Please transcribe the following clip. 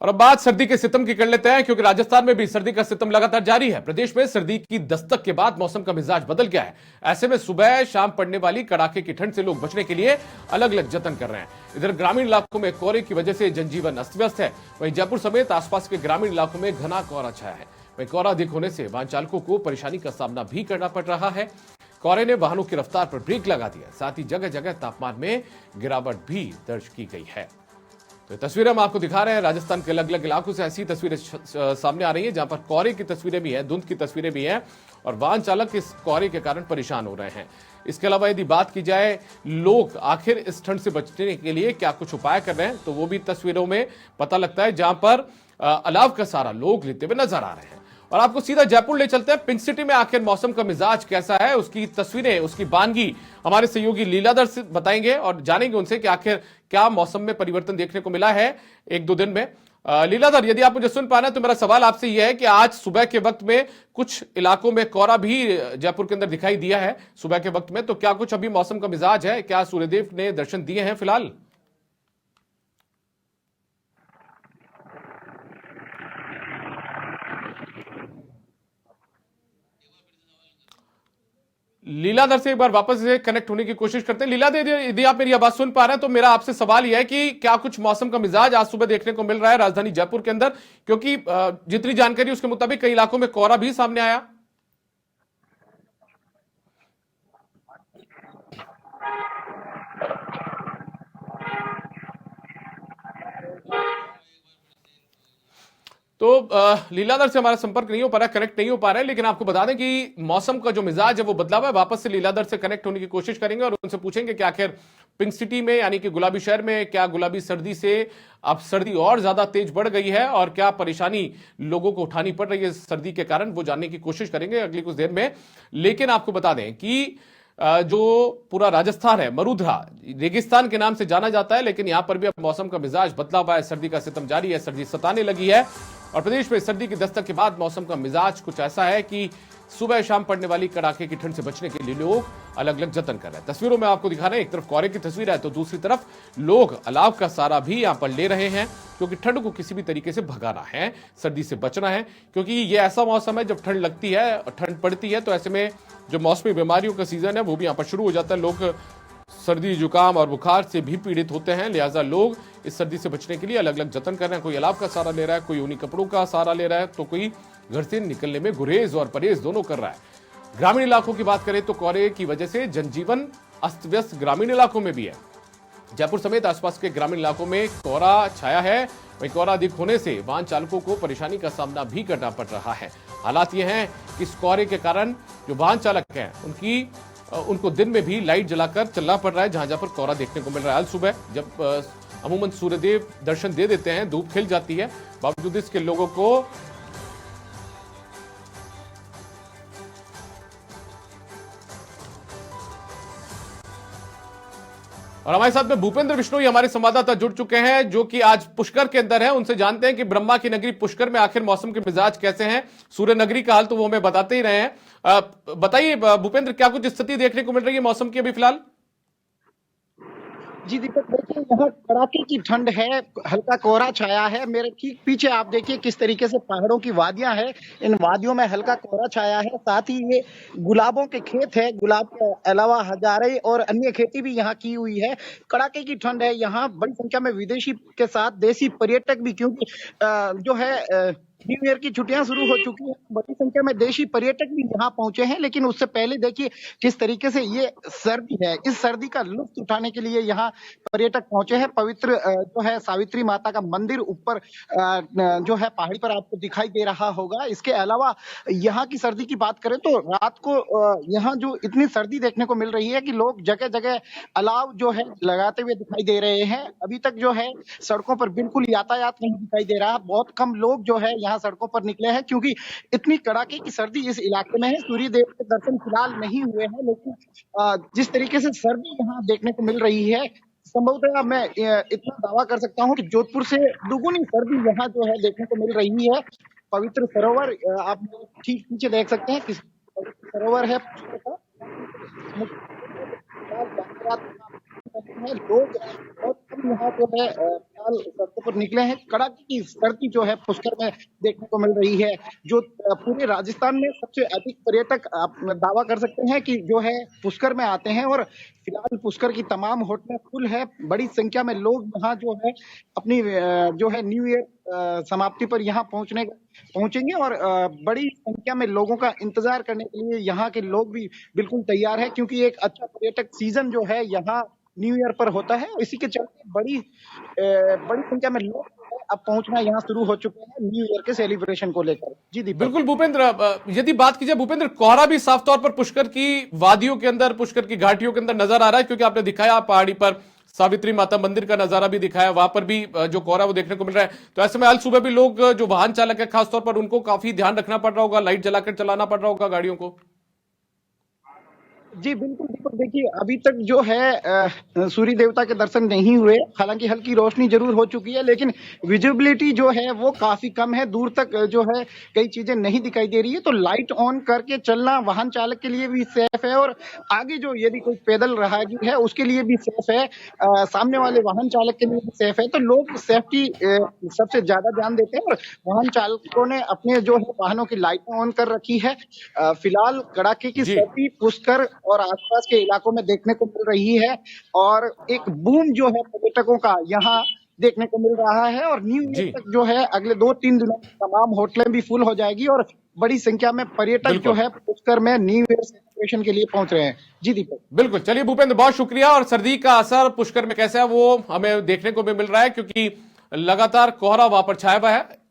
और अब बात सर्दी के सितम की कर लेते हैं, क्योंकि राजस्थान में भी सर्दी का सितम लगातार जारी है। प्रदेश में सर्दी की दस्तक के बाद मौसम का मिजाज बदल गया है। ऐसे में सुबह शाम पड़ने वाली कड़ाके की ठंड से लोग बचने के लिए अलग अलग जतन कर रहे हैं। इधर ग्रामीण इलाकों में कोहरे की वजह से जनजीवन अस्त व्यस्त है। वहीं जयपुर समेत आसपास के ग्रामीण इलाकों में घना कोहरा छाया है। वहीं कोहरा अधिक होने से वाहन चालकों को परेशानी का सामना भी करना पड़ रहा है। कोहरे ने वाहनों की रफ्तार पर ब्रेक लगा दिया, साथ ही जगह जगह तापमान में गिरावट भी दर्ज की गई है। तो तस्वीरें हम आपको दिखा रहे हैं, राजस्थान के अलग अलग इलाकों से ऐसी तस्वीरें सामने आ रही हैं, जहां पर कोहरे की तस्वीरें भी हैं, धुंध की तस्वीरें भी हैं और वाहन चालक इस कोहरे के कारण परेशान हो रहे हैं। इसके अलावा यदि बात की जाए लोग आखिर इस ठंड से बचने के लिए क्या कुछ उपाय कर रहे हैं, तो वो भी तस्वीरों में पता लगता है, जहां पर अलाव का सारा लोग लेते हुए नजर आ रहे हैं। और आपको सीधा जयपुर ले चलते हैं। पिंक सिटी में आखिर मौसम का मिजाज कैसा है, उसकी तस्वीरें, उसकी बानगी हमारे सहयोगी लीलाधर से बताएंगे और जानेंगे उनसे कि आखिर क्या मौसम में परिवर्तन देखने को मिला है एक दो दिन में। लीलाधर, यदि आप मुझे सुन पा रहे हैं तो मेरा सवाल आपसे यह है कि आज सुबह के वक्त में कुछ इलाकों में कोहरा भी जयपुर के अंदर दिखाई दिया है सुबह के वक्त में, तो क्या कुछ अभी मौसम का मिजाज है? क्या सूर्यदेव ने दर्शन दिए हैं फिलहाल? लीलाधर से एक बार वापस से कनेक्ट होने की कोशिश करते हैं। लीलाधर, यदि आप मेरी आवाज सुन पा रहे हैं तो मेरा आपसे सवाल यह है कि क्या कुछ मौसम का मिजाज आज सुबह देखने को मिल रहा है राजधानी जयपुर के अंदर, क्योंकि जितनी जानकारी उसके मुताबिक कई इलाकों में कोहरा भी सामने आया। तो लीलाधर से हमारा संपर्क नहीं हो पा रहा है, कनेक्ट नहीं हो पा रहा है, लेकिन आपको बता दें कि मौसम का जो मिजाज है वो बदला हुआ है। वापस से लीलाधर से कनेक्ट होने की कोशिश करेंगे और उनसे पूछेंगे कि आखिर पिंक सिटी में यानी कि गुलाबी शहर में क्या गुलाबी सर्दी से अब सर्दी और ज्यादा तेज बढ़ गई है और क्या परेशानी लोगों को उठानी पड़ रही है सर्दी के कारण, वो जानने की कोशिश करेंगे अगली कुछ देर में। लेकिन आपको बता दें कि जो पूरा राजस्थान है मरुधरा रेगिस्तान के नाम से जाना जाता है, लेकिन यहां पर भी अब मौसम का मिजाज बदला हुआ है। सर्दी का सितम जारी है, सर्दी सताने लगी है और प्रदेश में सर्दी की दस्तक के बाद मौसम का मिजाज कुछ ऐसा है कि सुबह शाम पड़ने वाली कड़ाके की ठंड से बचने के लिए लोग अलग अलग जतन कर रहे हैं। तस्वीरों में आपको दिखा रहे हैं, एक तरफ कोहरे की तस्वीर है तो दूसरी तरफ लोग अलाव का सहारा भी यहां पर ले रहे हैं, क्योंकि ठंड को किसी भी तरीके से भगाना है, सर्दी से बचना है। क्योंकि ये ऐसा मौसम है जब ठंड लगती है और ठंड पड़ती है तो ऐसे में जो मौसमी बीमारियों का सीजन है वो भी यहां पर शुरू हो जाता है। लोग सर्दी जुकाम और बुखार से भी पीड़ित होते हैं, लिहाजा लोग इस सर्दी से बचने के लिए अलग अलग जतन कर रहे हैं। कोई अलाव का सहारा ले रहा है, कोई ऊनी कपड़ों का सहारा ले रहा है, तो कोई घर से निकलने में गुरेज और परहेज दोनों कर रहा है। ग्रामीण इलाकों की बात करें तो कोहरे की वजह से जनजीवन अस्त व्यस्त ग्रामीण इलाकों में भी है। जयपुर समेत आसपास के ग्रामीण इलाकों में कोहरा छाया है। वहीं कोहरा अधिक होने से वाहन चालकों को परेशानी का सामना भी करना पड़ रहा है। हालात ये हैं कि इस कोहरे के कारण जो वाहन चालक हैं उनको दिन में भी लाइट जलाकर चलना पड़ रहा है, जहां जहां पर कोहरा देखने को मिल रहा है। आज सुबह जब अमूमन सूर्यदेव दर्शन दे देते हैं, धूप खिल जाती है, बावजूद इसके लोगों को और हमारे साथ में भूपेंद्र बिश्नोई हमारे संवाददाता जुड़ चुके हैं, जो कि आज पुष्कर के अंदर हैं। उनसे जानते हैं कि ब्रह्मा की नगरी पुष्कर में आखिर मौसम के मिजाज कैसे हैं। सूर्य नगरी का हाल तो वो हमें बताते ही रहे हैं। बताइए भूपेंद्र, क्या कुछ स्थिति देखने को मिल रही है मौसम की अभी फिलहाल? जी दीपक, देखिए यहाँ कड़ाके की ठंड है, हल्का कोहरा छाया है। मेरे ठीक पीछे आप देखिए किस तरीके से पहाड़ों की वादियां हैं, इन वादियों में हल्का कोहरा छाया है। साथ ही ये गुलाबों के खेत है, गुलाब के अलावा हजारे और अन्य खेती भी यहाँ की हुई है। कड़ाके की ठंड है, यहाँ बड़ी संख्या में विदेशी के साथ देसी पर्यटक भी, क्योंकि जो है न्यू ईयर की छुट्टियां शुरू हो चुकी हैं, बड़ी संख्या में देशी पर्यटक भी यहाँ पहुंचे हैं। लेकिन उससे पहले देखिए किस तरीके से ये सर्दी है, इस सर्दी का लुत्फ उठाने के लिए यहाँ पर्यटक पहुंचे हैं। पवित्र जो है सावित्री माता का मंदिर ऊपर जो है पहाड़ी पर आपको दिखाई दे रहा होगा। इसके अलावा यहाँ की सर्दी की बात करें तो रात को यहाँ जो इतनी सर्दी देखने को मिल रही है कि लोग जगह जगह अलाव जो है लगाते हुए दिखाई दे रहे हैं। अभी तक जो है सड़कों पर बिल्कुल यातायात नहीं दिखाई दे रहा, बहुत कम लोग जो है यहाँ सड़कों पर निकले हैं, क्योंकि इतनी कड़ाके की सर्दी इस इलाके में है। सूर्य देव के दर्शन फिलहाल नहीं हुए हैं, लेकिन जिस तरीके से सर्दी यहाँ देखने को मिल रही है, संभवतः मैं इतना दावा कर सकता हूँ कि जोधपुर से दुगुनी सर्दी यहाँ जो है देखने को मिल रही है। पवित्र सरोवर आप ठीक पीछे देख सकते हैं, किस पवित्र सरोवर है पुष्कर का। रहे हैं लोग, और हम यहाँ जो है फिलहाल सड़कों पर निकले हैं। कड़ाके की सर्दी जो है पुष्कर में देखने को मिल रही है। जो पूरे राजस्थान में सबसे अधिक पर्यटक आप दावा कर सकते हैं कि जो है पुष्कर में आते हैं, और फिलहाल पुष्कर की तमाम होटलें फुल है। बड़ी संख्या में लोग यहाँ जो है अपनी जो है न्यू ईयर समाप्ति पर यहाँ पहुंचेंगे, और बड़ी संख्या में लोगों का इंतजार करने के लिए यहाँ के लोग भी बिल्कुल तैयार है, क्योंकि एक अच्छा पर्यटक सीजन जो है यहाँ न्यू ईयर पर होता है। इसी के चलते बड़ी संख्या में लोग जो है अब पहुंचना यहाँ शुरू हो चुके हैं न्यू ईयर के सेलिब्रेशन को लेकर। जी दीपक। बिल्कुल भूपेंद्र, यदि बात की जाए भूपेंद्र, कोहरा भी साफ तौर पर पुष्कर की वादियों के अंदर, पुष्कर की घाटियों के अंदर नजर आ रहा है, क्योंकि आपने दिखाया पहाड़ी पर सावित्री माता मंदिर का नजारा भी दिखाया, वहां पर भी जो कोहरा वो देखने को मिल रहा है। तो ऐसे में आज सुबह भी लोग जो वाहन चालक है खासतौर पर उनको काफी ध्यान रखना पड़ रहा होगा, लाइट जलाकर चलाना पड़ रहा होगा गाड़ियों को। जी बिल्कुल दीपक, देखिए अभी तक जो है सूर्य देवता के दर्शन नहीं हुए। हालांकि हल्की रोशनी जरूर हो चुकी है, लेकिन विजिबिलिटी जो है वो काफी कम है। दूर तक जो है कई चीजें नहीं दिखाई दे रही है। तो लाइट ऑन करके चलना वाहन चालक के लिए भी सेफ है, और आगे जो यदि कोई पैदल राहगीर है उसके लिए भी सेफ है, सामने वाले वाहन चालक के लिए भी सेफ है। तो लोग सेफ्टी सबसे ज्यादा ध्यान देते हैं, और वाहन चालकों ने अपने जो है वाहनों की लाइटें ऑन कर रखी है। फिलहाल कड़ाके की जी सर्दी पुष्कर और आसपास के इलाकों में देखने को मिल रही है, और एक बूम जो है पर्यटकों का यहाँ देखने को मिल रहा है। और न्यू ईयर जी तक जो है अगले 2-3 दिनों में तमाम होटलें भी फुल हो जाएगी, और बड़ी संख्या में पर्यटक जो बिल्कुल है पुष्कर में न्यू ईयर सेलिब्रेशन के लिए पहुंच रहे हैं। जी दीपक। बिल्कुल। चलिए भूपेंद्र, बहुत शुक्रिया। और सर्दी का असर पुष्कर में कैसा है वो हमें देखने को भी मिल रहा है, क्योंकि लगातार कोहरा वहां पर छाया हुआ है।